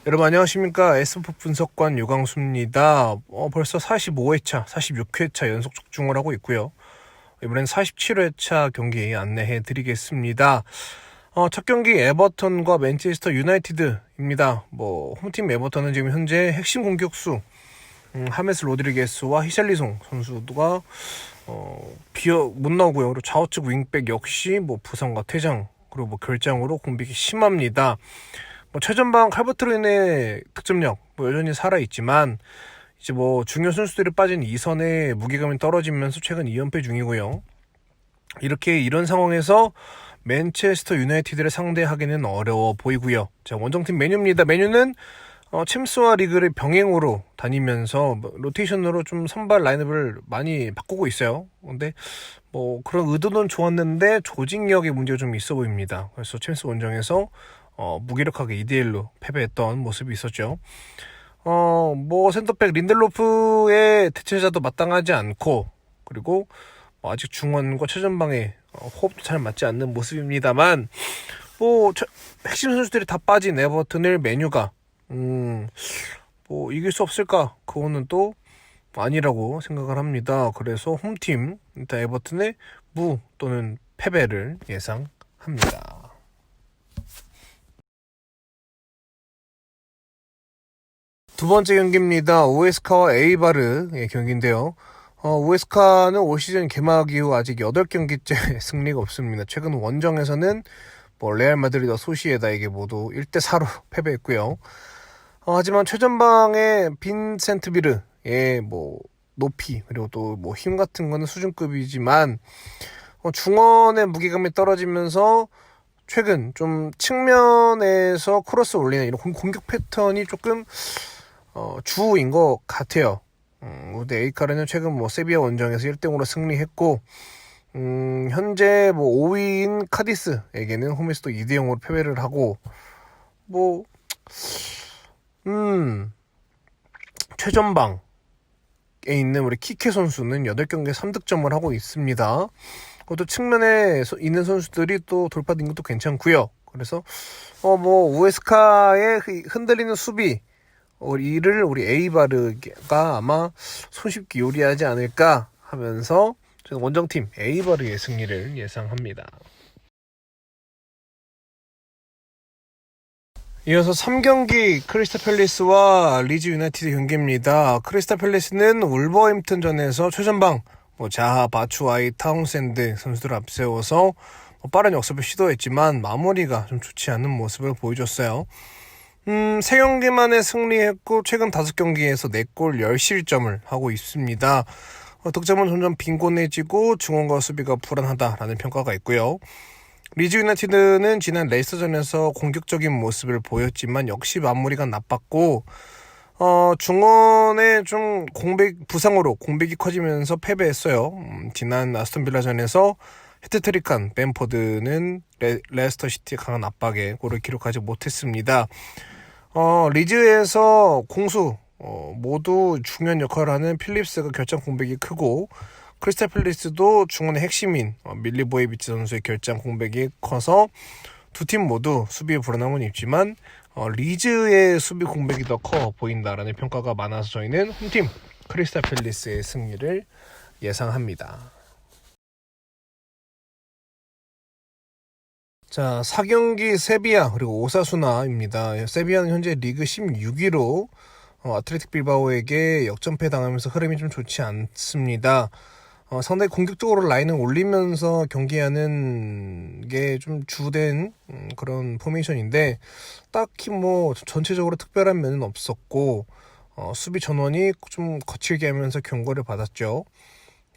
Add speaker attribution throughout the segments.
Speaker 1: 여러분 안녕하십니까. 에스포 분석관 유광수입니다. 벌써 45회차, 46회차 연속 적중을 하고 있고요. 이번엔 47회차 경기 안내해 드리겠습니다. 첫 경기 에버턴과 맨체스터 유나이티드입니다. 홈팀 에버턴은 지금 현재 핵심 공격수 하메스 로드리게스와 히샬리송 선수가 못 나오고요. 그리고 좌우측 윙백 역시 부상과 퇴장 그리고 결장으로 공백이 심합니다. 최전방 칼버트린의 득점력 여전히 살아있지만 이제 중요 선수들이 빠진 이선의 무게감이 떨어지면서 최근 2연패 중이고요. 이런 상황에서 맨체스터 유나이티드를 상대하기는 어려워 보이고요. 자, 원정팀 메뉴입니다. 메뉴는 챔스와 리그를 병행으로 다니면서 로테이션으로 좀 선발 라인업을 많이 바꾸고 있어요. 근데 그런 의도는 좋았는데 조직력의 문제가 좀 있어 보입니다. 그래서 챔스 원정에서 무기력하게 2대1로 패배했던 모습이 있었죠. 센터백 린델로프의 대체자도 마땅하지 않고, 그리고 아직 중원과 최전방에 호흡도 잘 맞지 않는 모습입니다만, 핵심 선수들이 다 빠진 에버튼을 메뉴가, 이길 수 없을까? 그거는 또 아니라고 생각을 합니다. 그래서 홈팀, 일단 에버튼의 무 또는 패배를 예상합니다. 두 번째 경기입니다. 우에스카와 에이바르의 경기인데요. 우에스카는 올 시즌 개막 이후 아직 8경기째 승리가 없습니다. 최근 원정에서는 레알 마드리드와 소시에다에게 모두 1대4로 패배했고요. 하지만 최전방의 빈센트 비르의 높이 그리고 또 힘 같은 거는 수준급이지만 중원의 무게감이 떨어지면서 최근 좀 측면에서 크로스 올리는 이런 공격 패턴이 조금 주인 것 같아요. 근데 에이카르는 최근 세비야 원정에서 1대0으로 승리했고, 현재 5위인 카디스에게는 홈에서도 2대0으로 패배를 하고, 최전방에 있는 우리 키케 선수는 8경기에 3득점을 하고 있습니다. 그것도 측면에 있는 선수들이 또 돌파 능력도 괜찮고요. 그래서 우에스카의 흔들리는 수비 이를 우리 에이바르가 아마 손쉽게 요리하지 않을까 하면서 저는 원정팀 에이바르의 승리를 예상합니다. 이어서 3경기 크리스탈 팰리스와 리즈 유나이티드 경기입니다. 크리스탈 팰리스는 울버햄튼전에서 최전방 자하, 바추아이, 타운샌드 선수들을 앞세워서 빠른 역습을 시도했지만 마무리가 좀 좋지 않은 모습을 보여줬어요. 3경기 만에 승리했고 최근 5경기에서 4골 10실점을 하고 있습니다. 득점은 점점 빈곤해지고 중원과 수비가 불안하다라는 평가가 있고요. 리즈 유나이티드는 지난 레이스터전에서 공격적인 모습을 보였지만 역시 마무리가 나빴고 중원에 좀 부상으로 공백이 커지면서 패배했어요. 지난 아스톤빌라전에서 헤트트릭한 벤포드는 레스터시티의 강한 압박에 골을 기록하지 못했습니다. 리즈에서 공수 모두 중요한 역할을 하는 필립스가 결장 공백이 크고 크리스탈 팰리스도 중원의 핵심인 밀리보에비치 선수의 결장 공백이 커서 두 팀 모두 수비에 불안함은 있지만 리즈의 수비 공백이 더 커 보인다라는 평가가 많아서 저희는 홈팀 크리스탈 팰리스의 승리를 예상합니다. 자, 4경기 세비야 그리고 오사수나입니다. 세비야는 현재 리그 16위로 아틀레틱 빌바오에게 역전패 당하면서 흐름이 좀 좋지 않습니다. 상당히 공격적으로 라인을 올리면서 경기하는 게 좀 주된 그런 포메이션인데 딱히 전체적으로 특별한 면은 없었고 수비 전원이 좀 거칠게 하면서 경고를 받았죠.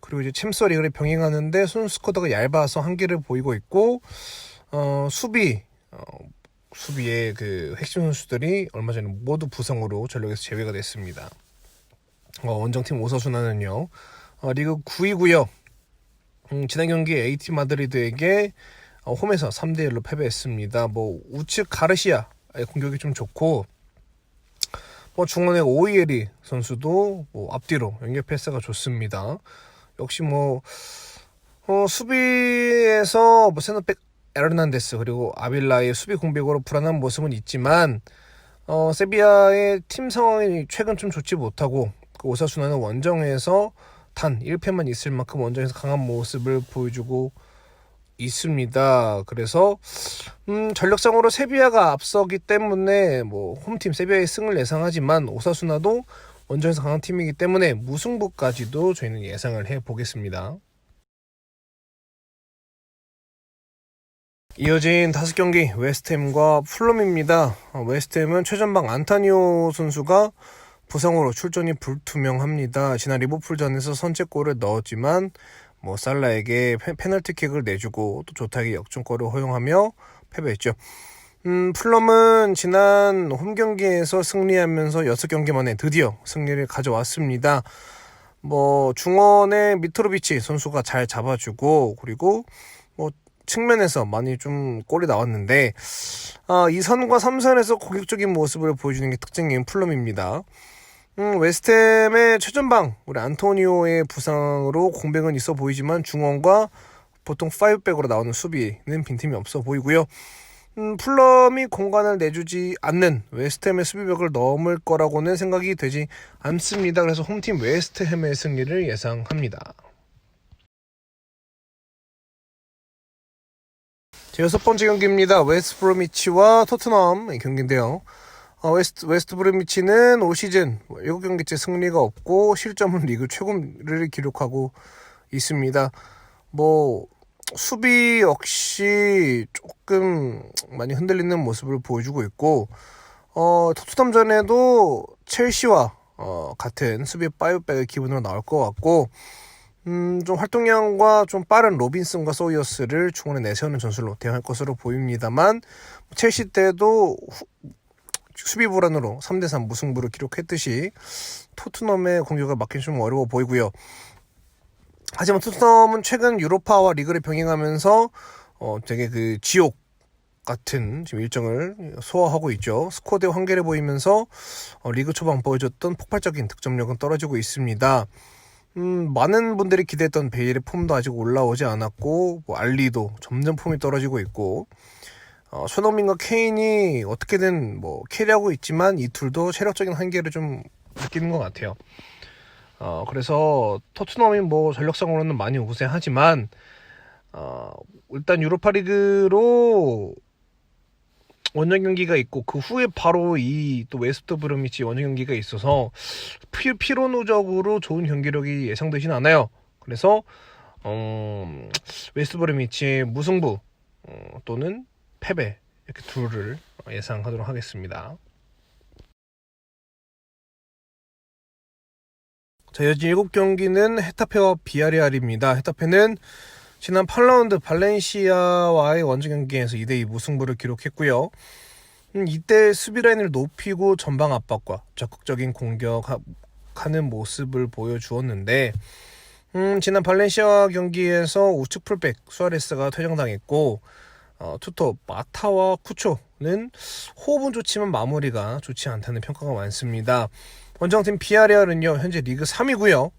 Speaker 1: 그리고 이제 챔스와 리그를 병행하는데 선수 스쿼드가 얇아서 한계를 보이고 있고 수비의 그 핵심 선수들이 얼마 전에 모두 부상으로 전력에서 제외가 됐습니다. 원정팀 오사수나는요 리그 9위고요. 지난 경기 AT 마드리드에게 홈에서 3대1로 패배했습니다. 우측 가르시아의 공격이 좀 좋고 중원의 오이에리 선수도 앞뒤로 연결 패스가 좋습니다. 역시 수비에서 센터백 에르난데스 그리고 아빌라의 수비 공백으로 불안한 모습은 있지만 세비야의 팀 상황이 최근 좀 좋지 못하고 그 오사수나는 원정에서 단 1패만 있을 만큼 원정에서 강한 모습을 보여주고 있습니다. 그래서 전력상으로 세비야가 앞서기 때문에 뭐 홈팀 세비야의 승을 예상하지만 오사수나도 원정에서 강한 팀이기 때문에 무승부까지도 저희는 예상을 해보겠습니다. 이어진 5경기 웨스트햄과 풀럼입니다. 웨스트햄은 최전방 안타니오 선수가 부상으로 출전이 불투명합니다. 지난 리버풀전에서 선제골을 넣었지만 살라에게 페널티킥을 내주고 또 조타에게 역전골을 허용하며 패배했죠. 풀럼은 지난 홈경기에서 승리하면서 6경기 만에 드디어 승리를 가져왔습니다. 중원의 미트로비치 선수가 잘 잡아주고 그리고 측면에서 많이 좀 골이 나왔는데 2선과 3선에서 공격적인 모습을 보여주는 게 특징인 풀럼입니다. 웨스트햄의 최전방 우리 안토니오의 부상으로 공백은 있어 보이지만 중원과 보통 5백으로 나오는 수비는 빈틈이 없어 보이고요. 풀럼이 공간을 내주지 않는 웨스트햄의 수비벽을 넘을 거라고는 생각이 되지 않습니다. 그래서 홈팀 웨스트햄의 승리를 예상합니다. 제 6번째 경기입니다. 웨스트 브로미치와 토트넘의 경기인데요. 웨스트 브로미치는 올 시즌 7경기째 승리가 없고 실점은 리그 최고를 기록하고 있습니다. 수비 역시 조금 많이 흔들리는 모습을 보여주고 있고 토트넘전에도 첼시와 같은 수비 5백의 기분으로 나올 것 같고 좀 활동량과 좀 빠른 로빈슨과 소이어스를 중원에 내세우는 전술로 대응할 것으로 보입니다만 첼시 때도 수비 불안으로 3대3 무승부를 기록했듯이 토트넘의 공격을 막기 좀 어려워 보이고요. 하지만 토트넘은 최근 유로파와 리그를 병행하면서 되게 그 지옥 같은 지금 일정을 소화하고 있죠. 스쿼드 한계를 보이면서 리그 초반 보여줬던 폭발적인 득점력은 떨어지고 있습니다. 많은 분들이 기대했던 베일의 폼도 아직 올라오지 않았고 알리도 점점 폼이 떨어지고 있고 손흥민과 케인이 어떻게든 캐리하고 있지만 이 둘도 체력적인 한계를 좀 느끼는 것 같아요. 그래서 토트넘이 전력상으로는 많이 우세하지만 일단 유로파리그로 원정 경기가 있고 그 후에 바로 이 또 웨스트 브로미치 원정 경기가 있어서 피로 누적으로 좋은 경기력이 예상되진 않아요. 그래서 웨스트 브로미치의 무승부 또는 패배 이렇게 둘을 예상하도록 하겠습니다. 자, 여진 7경기는 헤타페와 비아레알입니다. 헤타페는 지난 8라운드 발렌시아와의 원정 경기에서 2대2 무승부를 기록했고요. 이때 수비라인을 높이고 전방 압박과 적극적인 공격하는 모습을 보여주었는데 지난 발렌시아 경기에서 우측 풀백 수아레스가 퇴장당했고 투톱 마타와 쿠초는 호흡은 좋지만 마무리가 좋지 않다는 평가가 많습니다. 원정팀 비아레알은요 현재 리그 3위고요.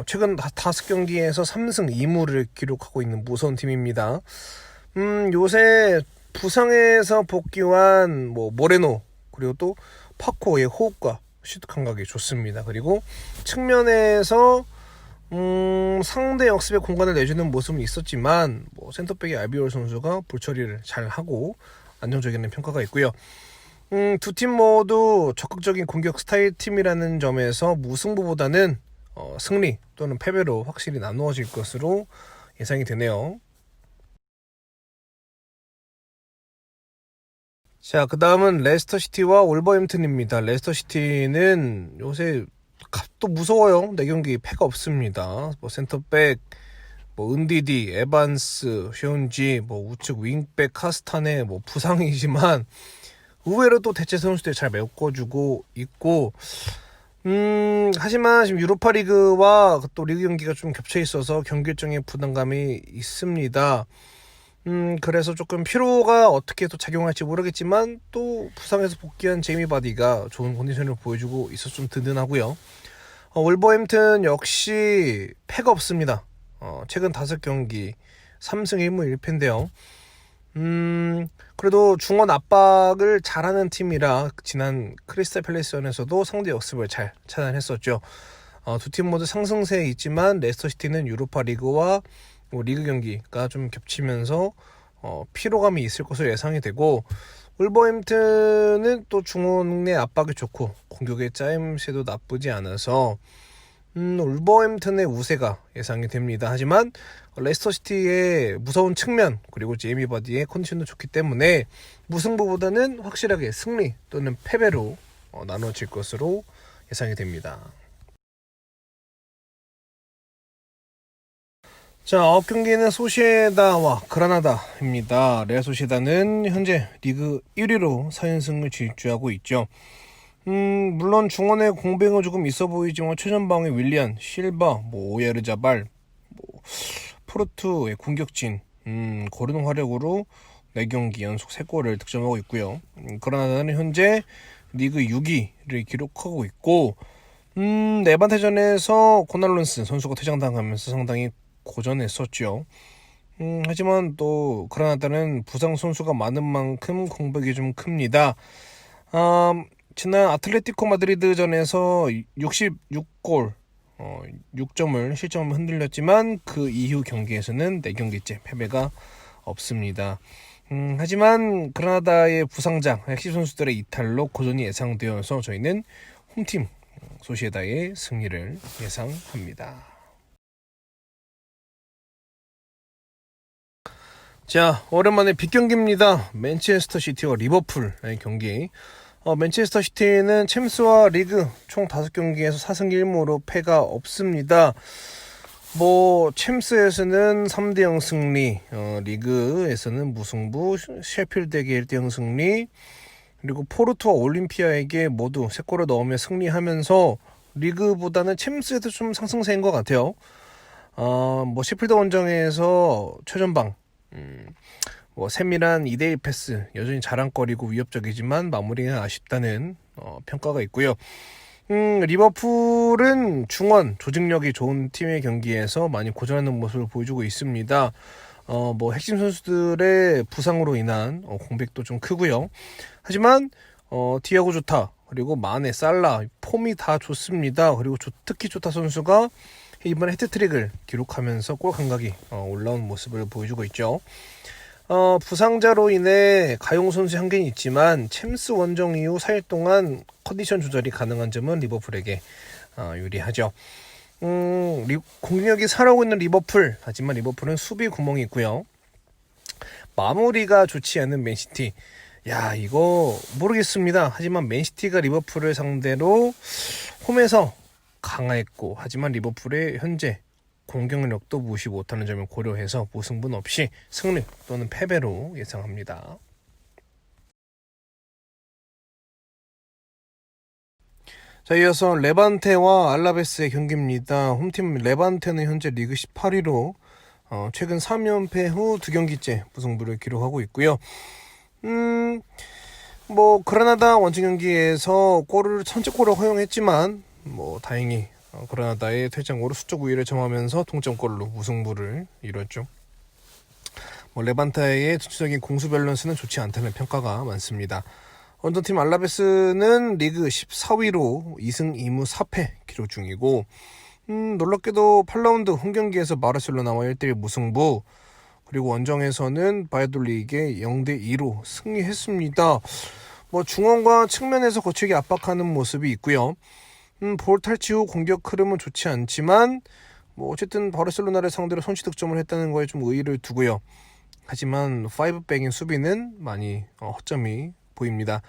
Speaker 1: 최근 5경기에서 3승 2무를 기록하고 있는 무서운 팀입니다. 요새 부상에서 복귀한 모레노 그리고 또 파코의 호흡과 슈트 감각이 좋습니다. 그리고 측면에서 상대 역습에 공간을 내주는 모습은 있었지만 센터백의 알비올 선수가 볼처리를 잘하고 안정적인 평가가 있고요. 두 팀 모두 적극적인 공격 스타일 팀이라는 점에서 무승부보다는 승리 또는 패배로 확실히 나누어질 것으로 예상이 되네요. 자, 그 다음은 레스터시티와 올버햄튼입니다. 레스터시티는 요새 또 무서워요. 4경기 패가 없습니다. 센터백 은디디, 에반스, 쉐온지, 우측 윙백 카스탄의 부상이지만 의외로 또 대체 선수들 잘 메꿔주고 있고 하지만 지금 유로파 리그와 또 리그 경기가 좀 겹쳐 있어서 경기 일정에 부담감이 있습니다. 그래서 조금 피로가 어떻게 또 작용할지 모르겠지만 또 부상에서 복귀한 제이미 바디가 좋은 컨디션을 보여주고 있어서 좀 든든하고요. 올버햄튼 역시 패가 없습니다. 최근 5경기 3승 1무 1패인데요. 그래도 중원 압박을 잘하는 팀이라 지난 크리스탈 팰리스전에서도 상대 역습을 잘 차단했었죠. 두 팀 모두 상승세에 있지만 레스터시티는 유로파 리그와 리그 경기가 좀 겹치면서 피로감이 있을 것으로 예상이 되고, 울버햄튼은 또 중원의 압박이 좋고 공격의 짜임새도 나쁘지 않아서 울버햄튼의 우세가 예상이 됩니다. 하지만 레스터시티의 무서운 측면 그리고 제이미 바디의 컨디션도 좋기 때문에 무승부보다는 확실하게 승리 또는 패배로 나눠질 것으로 예상이 됩니다. 자, 9경기는 소시에다와 그라나다입니다. 레알 소시에다는 현재 리그 1위로 4연승을 질주하고 있죠. 물론 중원의 공백은 조금 있어 보이지만 최전방에 윌리안, 실바, 오야르자발, 포르투의 공격진, 고른 활약으로 4경기 연속 3골을 득점하고 있고요. 그라나다는 현재 리그 6위를 기록하고 있고, 레반테전에서 고날론스 선수가 퇴장당하면서 상당히 고전했었죠. 하지만 또 그라나다는 부상 선수가 많은 만큼 공백이 좀 큽니다. 지난 아틀레티코 마드리드전에서 66골 6점을 실점을 흔들렸지만 그 이후 경기에서는 4경기째 패배가 없습니다. 하지만 그라나다의 부상자 핵심 선수들의 이탈로 고전이 예상되어서 저희는 홈팀 소시에다의 승리를 예상합니다. 자, 오랜만에 빅경기입니다. 맨체스터 시티와 리버풀의 경기. 맨체스터 시티는 챔스와 리그 총 5경기에서 4승 1무로 패가 없습니다. 챔스에서는 3대0 승리, 리그에서는 무승부, 셰필드에게 1대0 승리, 그리고 포르투와 올림피아에게 모두 3골을 넣으며 승리하면서 리그보다는 챔스에도 좀 상승세인 것 같아요. 셰필드 원정에서 최전방, 세밀한 2대1 패스 여전히 자랑거리고 위협적이지만 마무리가 아쉽다는 평가가 있고요. 리버풀은 중원 조직력이 좋은 팀의 경기에서 많이 고전하는 모습을 보여주고 있습니다. 핵심 선수들의 부상으로 인한 공백도 좀 크고요. 하지만 디아고 조타 그리고 마네, 살라 폼이 다 좋습니다. 그리고 특히 조타 선수가 이번에 해트트릭을 기록하면서 골 감각이 올라온 모습을 보여주고 있죠. 부상자로 인해 가용 선수의 한계는 있지만 챔스 원정 이후 4일 동안 컨디션 조절이 가능한 점은 리버풀에게 유리하죠. 공격력이 살아오고 있는 리버풀, 하지만 리버풀은 수비 구멍이 있고요. 마무리가 좋지 않은 맨시티. 이거 모르겠습니다. 하지만 맨시티가 리버풀을 상대로 홈에서 강했고, 하지만 리버풀의 현재 공격력도 무시 못하는 점을 고려해서 무승분 없이 승리 또는 패배로 예상합니다. 자, 이어서 레반테와 알라베스의 경기입니다. 홈팀 레반테는 현재 리그 18위로 최근 3연패 후 2경기째 무승부를 기록하고 있고요. 그라나다 원정 경기에서 선제골을 허용했지만 다행히 그라나다의 퇴장으로 수적 우위를 점하면서 동점골로 무승부를 이뤘죠. 레반테의 전체적인 공수 밸런스는 좋지 않다는 평가가 많습니다. 원정팀 알라베스는 리그 14위로 2승 2무 4패 기록 중이고, 놀랍게도 8라운드 홈경기에서 바르셀로나와 1대1 무승부, 그리고 원정에서는 바이돌리에게 0대2로 승리했습니다. 중원과 측면에서 거칠게 압박하는 모습이 있고요. 볼 탈취 후 공격 흐름은 좋지 않지만 어쨌든 바르셀로나를 상대로 선취 득점을 했다는 거에 좀 의의를 두고요. 하지만 5백인 수비는 많이 허점이 보입니다.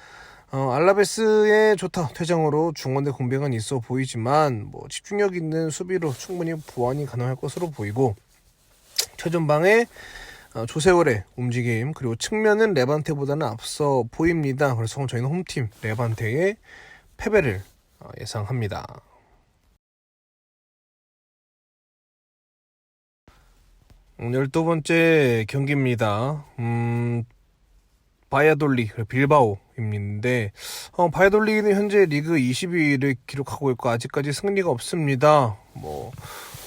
Speaker 1: 알라베스의 좋다 퇴장으로 중원의 공백은 있어 보이지만 집중력 있는 수비로 충분히 보완이 가능할 것으로 보이고, 최전방에 조세월의 움직임 그리고 측면은 레반테보다는 앞서 보입니다. 그래서 저희는 홈팀 레반테의 패배를 예상합니다. 오늘 12번째 경기입니다. 바야돌리, 빌바오입니다. 바야돌리는 현재 리그 22위를 기록하고 있고 아직까지 승리가 없습니다.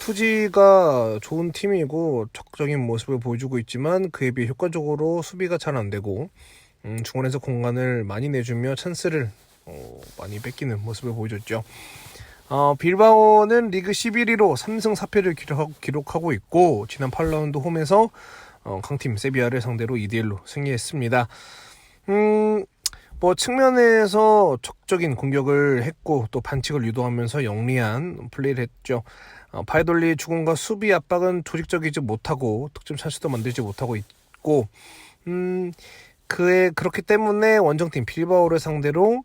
Speaker 1: 투지가 좋은 팀이고 적극적인 모습을 보여주고 있지만 그에 비해 효과적으로 수비가 잘 안되고 중원에서 공간을 많이 내주며 찬스를 많이 뺏기는 모습을 보여줬죠. 빌바오는 리그 11위로 3승 4패를 기록하고 있고 지난 8라운드 홈에서 강팀 세비야를 상대로 2대1로 승리했습니다. 측면에서 적극적인 공격을 했고 또 반칙을 유도하면서 영리한 플레이를 했죠. 바이돌리 주공과 수비 압박은 조직적이지 못하고 득점 찬스도 만들지 못하고 있고 그렇기 때문에 원정팀 빌바오를 상대로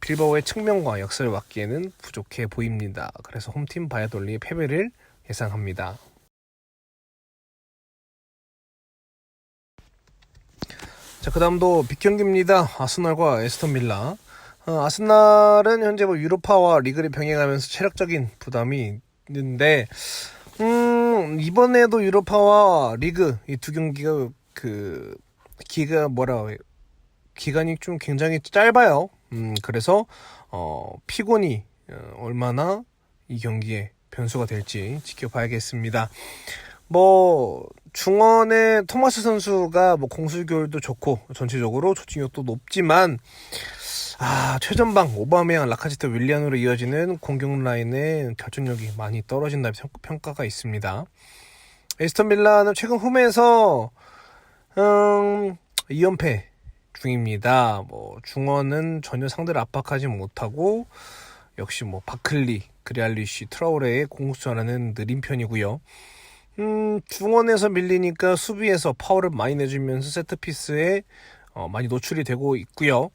Speaker 1: 빌바오의 측면과 역습을 막기에는 부족해 보입니다. 그래서 홈팀 바이돌리의 패배를 예상합니다. 자, 그 다음도 빅경기입니다. 아스널과 에스턴 빌라. 아스널은 현재 유로파와 리그를 병행하면서 체력적인 부담이 있는데, 이번에도 유로파와 리그 이 두 경기가 기간이 좀 굉장히 짧아요. 그래서 피곤이 얼마나 이 경기에 변수가 될지 지켜봐야겠습니다. 중원의 토마스 선수가 공수교율도 좋고 전체적으로 조직력도 높지만 최전방 오바메양, 라카제트, 윌리안으로 이어지는 공격 라인의 결정력이 많이 떨어진다는 평가가 있습니다. 에스턴 빌라는 최근 홈에서 2연패 중입니다. 중원은 전혀 상대를 압박하지 못하고 역시 바클리, 그리알리시, 트라오레의 공수 전환은 느린 편이고요. 중원에서 밀리니까 수비에서 파워를 많이 내주면서 세트피스에 많이 노출이 되고 있고요.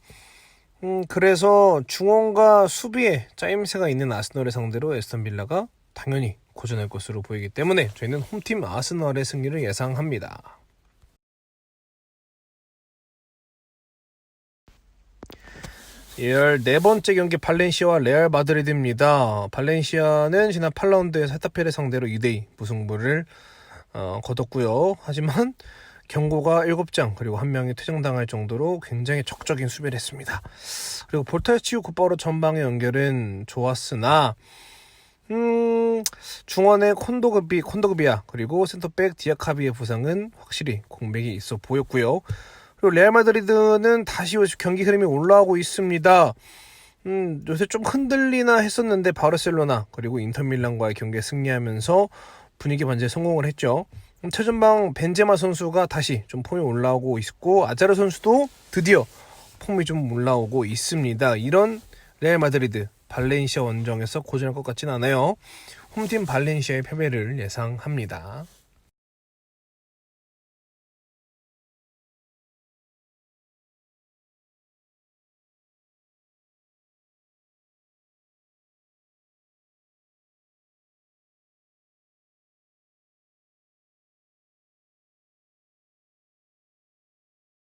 Speaker 1: 그래서 중원과 수비에 짜임새가 있는 아스널을 상대로 에스턴 빌라가 당연히 고전할 것으로 보이기 때문에 저희는 홈팀 아스널의 승리를 예상합니다. 14번째 경기 발렌시아와 레알 마드리드입니다. 발렌시아는 지난 8라운드에서 헤타페를 상대로 2대2 무승부를 거뒀고요. 하지만 경고가 7장 그리고 1명이 퇴장당할 정도로 굉장히 적극적인 수비를 했습니다. 그리고 볼타치오 곧바로 전방의 연결은 좋았으나 중원의 콘도그비아 그리고 센터백 디아카비의 부상은 확실히 공백이 있어 보였고요. 그리고 레알 마드리드는 다시 경기 흐름이 올라오고 있습니다. 요새 좀 흔들리나 했었는데 바르셀로나 그리고 인터밀란과의 경기에 승리하면서 분위기 반전에 성공을 했죠. 최전방 벤제마 선수가 다시 좀 폼이 올라오고 있고 아자르 선수도 드디어 폼이 좀 올라오고 있습니다. 이런 레알 마드리드 발렌시아 원정에서 고전할 것 같진 않아요. 홈팀 발렌시아의 패배를 예상합니다.